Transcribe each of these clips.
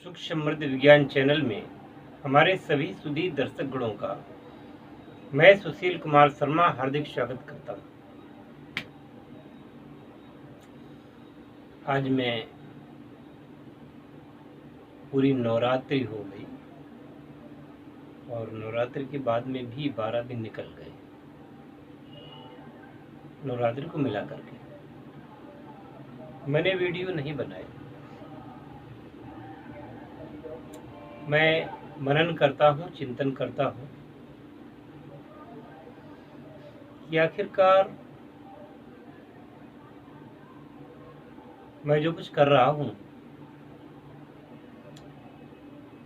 सुख समृद्ध विज्ञान चैनल में हमारे सभी सुधी दर्शक गणों का मैं सुशील कुमार शर्मा हार्दिक स्वागत करता हूँ। आज मैं पूरी नवरात्रि हो गई और नवरात्रि के बाद में भी 12 दिन निकल गए नवरात्रि को मिला करके। मैंने वीडियो नहीं बनाए। मैं मनन करता हूँ, चिंतन करता हूँ कि आखिरकार मैं जो कुछ कर रहा हूँ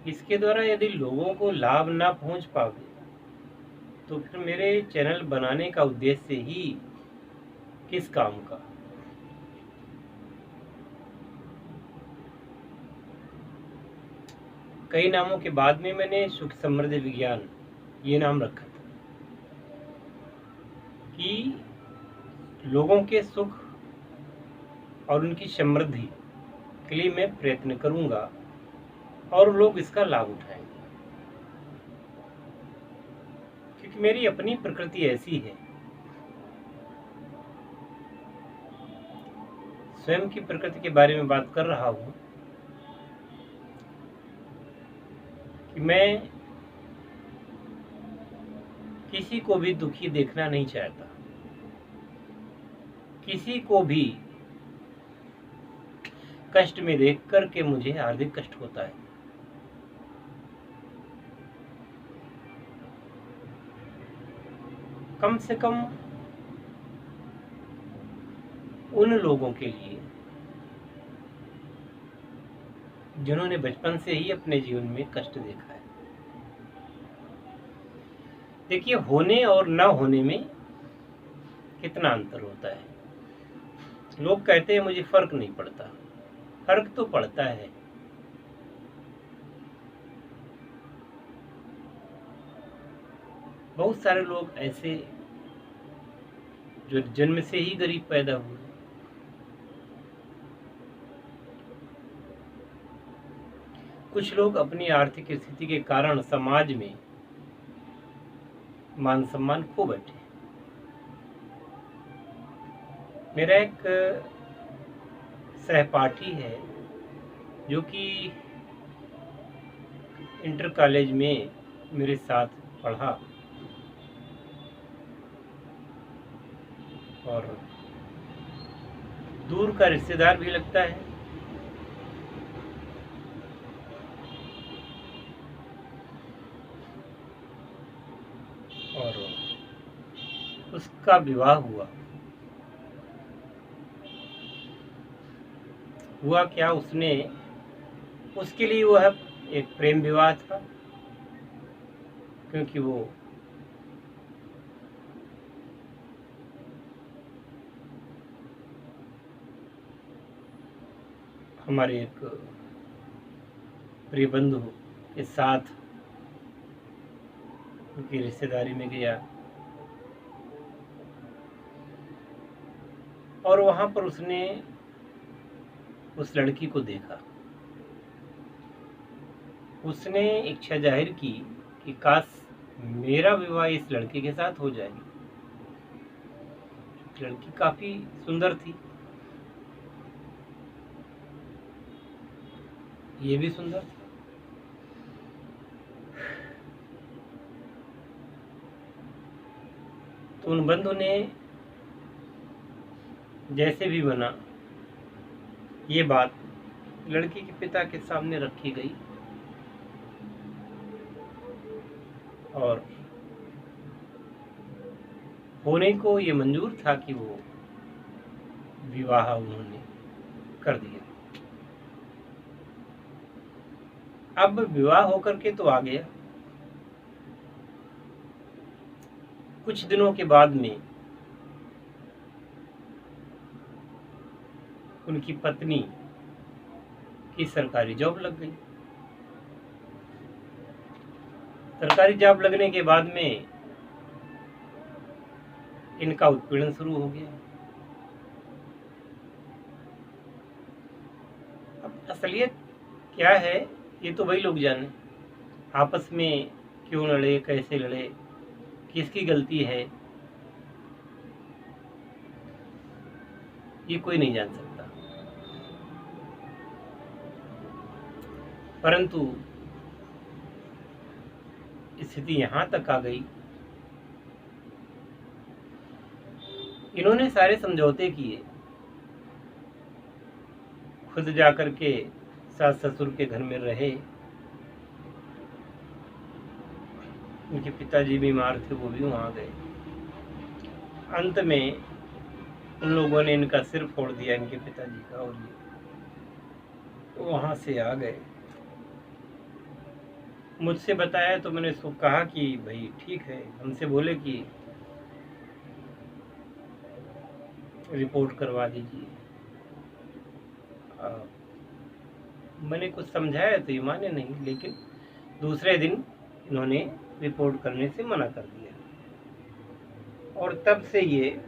इसके द्वारा यदि लोगों को लाभ ना पहुँच पावे तो फिर मेरे चैनल बनाने का उद्देश्य ही किस काम का। कई नामों के बाद में मैंने सुख समृद्ध विज्ञान ये नाम रखा था कि लोगों के सुख और उनकी समृद्धि के लिए मैं प्रयत्न करूंगा और लोग इसका लाभ उठाएंगे, क्योंकि मेरी अपनी प्रकृति ऐसी है। स्वयं की प्रकृति के बारे में बात कर रहा हूं कि मैं किसी को भी दुखी देखना नहीं चाहता, किसी को भी कष्ट में देख कर के मुझे हार्दिक कष्ट होता है। कम से कम उन लोगों के लिए जिन्होंने बचपन से ही अपने जीवन में कष्ट देखा है। देखिए, होने और न होने में कितना अंतर होता है। लोग कहते हैं मुझे फर्क नहीं पड़ता। फर्क तो पड़ता है। बहुत सारे लोग ऐसे जो जन्म से ही गरीब पैदा हुए, कुछ लोग अपनी आर्थिक स्थिति के कारण समाज में मान सम्मान खो बैठे। मेरा एक सहपाठी है जो कि इंटर कॉलेज में मेरे साथ पढ़ा और दूर का रिश्तेदार भी लगता है। और उसका विवाह हुआ क्या, उसके लिए वह एक प्रेम विवाह था, क्योंकि वो हमारे एक प्रिय बंधु के साथ उनकी रिश्तेदारी में गया और वहां पर उसने उस लड़की को देखा। उसने इच्छा जाहिर की कि काश मेरा विवाह इस लड़के के साथ हो जाए। लड़की काफी सुंदर थी, ये भी सुंदर था। तो उन बंधु ने जैसे भी बना ये बात लड़की के पिता के सामने रखी गई और होने को ये मंजूर था कि वो विवाह उन्होंने कर दिया। अब विवाह होकर के तो आ गया। कुछ दिनों के बाद में उनकी पत्नी की सरकारी जॉब लग गई। सरकारी जॉब लगने के बाद में इनका उत्पीड़न शुरू हो गया। अब असलियत क्या है ये तो वही लोग जाने। आपस में क्यों लड़े, कैसे लड़े, किसकी गलती है, ये कोई नहीं जान सकता। परंतु स्थिति यहाँ तक आ गई, इन्होंने सारे समझौते किए, खुद जाकर के सास ससुर के घर में रहे, उनके पिताजी बीमार थे, वो भी वहाँ गए। अंत में उन लोगों ने इनका सिर फोड़ दिया, इनके पिताजी का, और ये वहाँ से आ गए। मुझसे बताया तो मैंने उसको कहा कि भाई ठीक है, हमसे बोले कि रिपोर्ट करवा दीजिए। मैंने कुछ समझाया तो ये माने नहीं, लेकिन दूसरे दिन इन्होंने रिपोर्ट करने से मना कर दिया, और तब से ये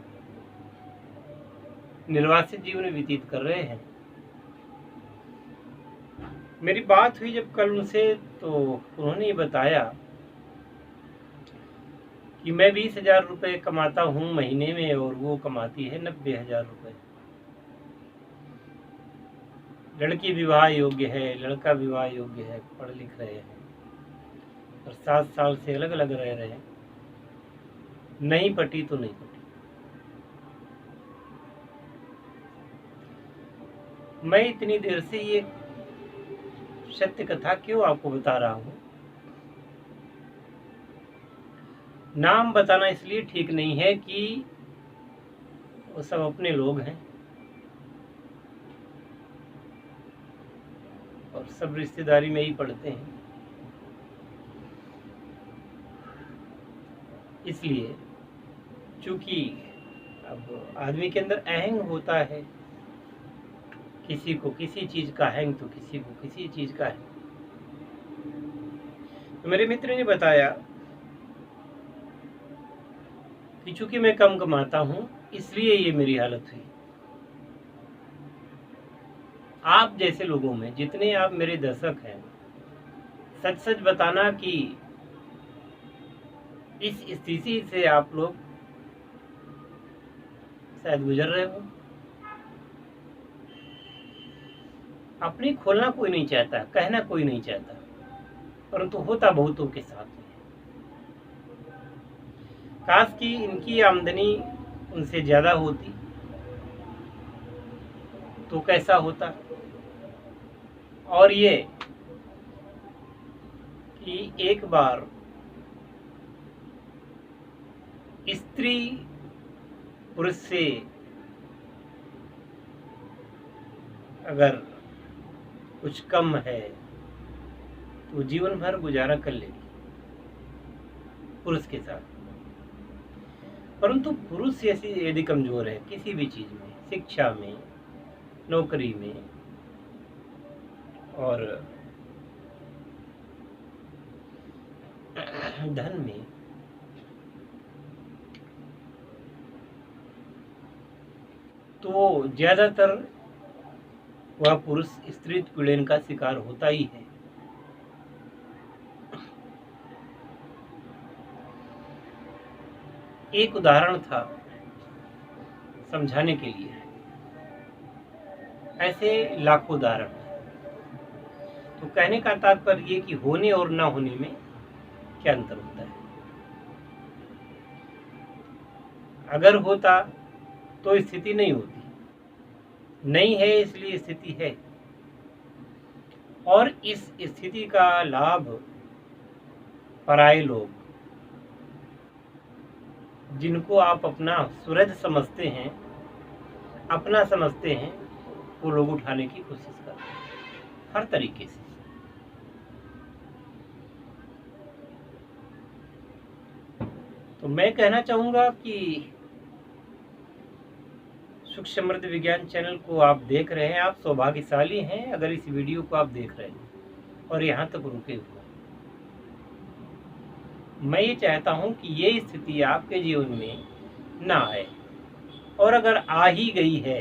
निर्वासित जीवन व्यतीत कर रहे हैं। मेरी बात हुई जब कल उनसे, तो उन्होंने ये बताया कि मैं 20,000 रुपये कमाता हूँ महीने में, और वो कमाती है 90,000 रुपये। लड़की विवाह योग्य है, लड़का विवाह योग्य है, पढ़ लिख रहे हैं, और 7 साल से अलग अलग रह रहे हैं। नहीं पटी तो नहीं पटी। मैं इतनी देर से ये सत्य कथा क्यों आपको बता रहा हूँ? नाम बताना इसलिए ठीक नहीं है कि वो सब अपने लोग हैं और सब रिश्तेदारी में ही पड़ते हैं। इसलिए चूंकि अब आदमी के अंदर अहंग होता है, किसी को किसी चीज का अहंग तो किसी को किसी चीज का है। तो मेरे मित्र ने बताया कि चूंकि मैं कम कमाता हूं, इसलिए ये मेरी हालत हुई। आप जैसे लोगों में, जितने आप मेरे दर्शक हैं, सच सच बताना कि इस स्थिति से आप लोग शायद गुजर रहे हो। अपनी खोलना कोई नहीं चाहता, कहना कोई नहीं चाहता, परंतु होता बहुतों के साथ में। काश कि इनकी आमदनी उनसे ज्यादा होती तो कैसा होता। और ये कि एक बार स्त्री पुरुष से अगर कुछ कम है तो जीवन भर गुजारा कर लेगी पुरुष के साथ। परंतु पुरुष यदि कमजोर है किसी भी चीज में, शिक्षा में, नौकरी में और धन में, तो ज्यादातर वह पुरुष स्त्री पीड़न का शिकार होता ही है। एक उदाहरण था समझाने के लिए, ऐसे लाखों उदाहरण। तो कहने का तात्पर्य ये कि होने और ना होने में क्या अंतर होता है। अगर होता तो स्थिति नहीं होती, नहीं है इसलिए स्थिति है। और इस स्थिति का लाभ पराये लोग, जिनको आप अपना सूरज समझते हैं, अपना समझते हैं, वो लोग उठाने की कोशिश करते हैं हर तरीके से। तो मैं कहना चाहूंगा कि सुख समृद्ध विज्ञान चैनल को आप देख रहे हैं, आप सौभाग्यशाली हैं अगर इस वीडियो को आप देख रहे हैं और यहाँ तक रुके हुए। मैं ये चाहता हूँ कि ये स्थिति आपके जीवन में ना आए, और अगर आ ही गई है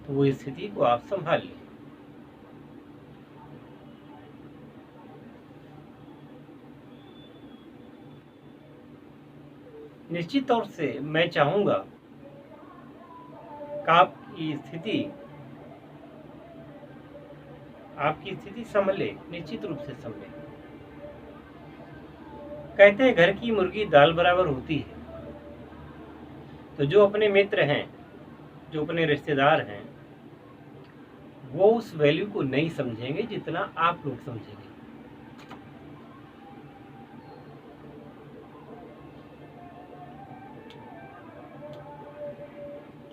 तो वो स्थिति को आप संभाल लें। निश्चित तौर से मैं चाहूँगा कि आपकी स्थिति संभले, निश्चित रूप से संभले। कहते हैं घर की मुर्गी दाल बराबर होती है। तो जो अपने मित्र हैं, जो अपने रिश्तेदार हैं, वो उस वैल्यू को नहीं समझेंगे जितना आप लोग समझेंगे।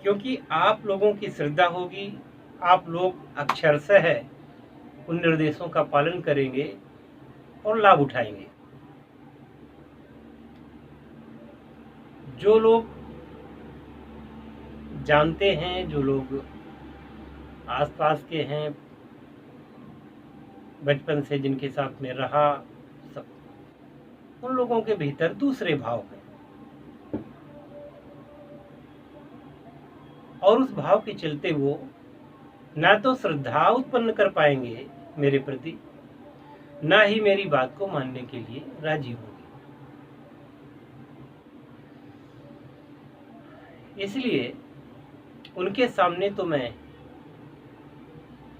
क्योंकि आप लोगों की श्रद्धा होगी, आप लोग अक्षरशः उन निर्देशों का पालन करेंगे और लाभ उठाएंगे। जो लोग जानते हैं, जो लोग आसपास के हैं, बचपन से जिनके साथ में रहा, सब उन लोगों के भीतर दूसरे भाव हैं और उस भाव के चलते वो ना तो श्रद्धा उत्पन्न कर पाएंगे मेरे प्रति, ना ही मेरी बात को मानने के लिए राजी होंगे। इसलिए उनके सामने तो मैं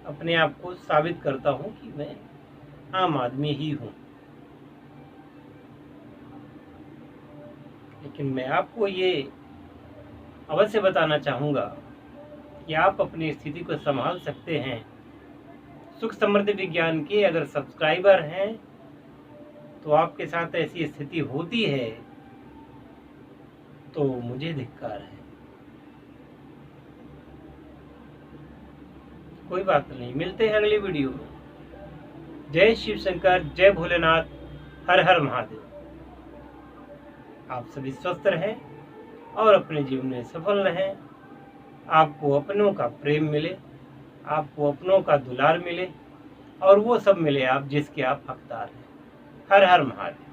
अपने आप को साबित करता हूं कि मैं आम आदमी ही हूं। लेकिन मैं आपको ये अवश्य बताना चाहूँगा कि आप अपनी स्थिति को संभाल सकते हैं। सुख समृद्धि विज्ञान के अगर सब्सक्राइबर हैं तो आपके साथ ऐसी स्थिति होती है तो मुझे धिक्कार है। कोई बात नहीं, मिलते हैं अगली वीडियो में। जय शिव शंकर, जय भोलेनाथ, हर हर महादेव। आप सभी स्वस्थ रहें और अपने जीवन में सफल रहें। आपको अपनों का प्रेम मिले, आपको अपनों का दुलार मिले और वो सब मिले आप जिसके आप हकदार हैं। हर हर महादेव।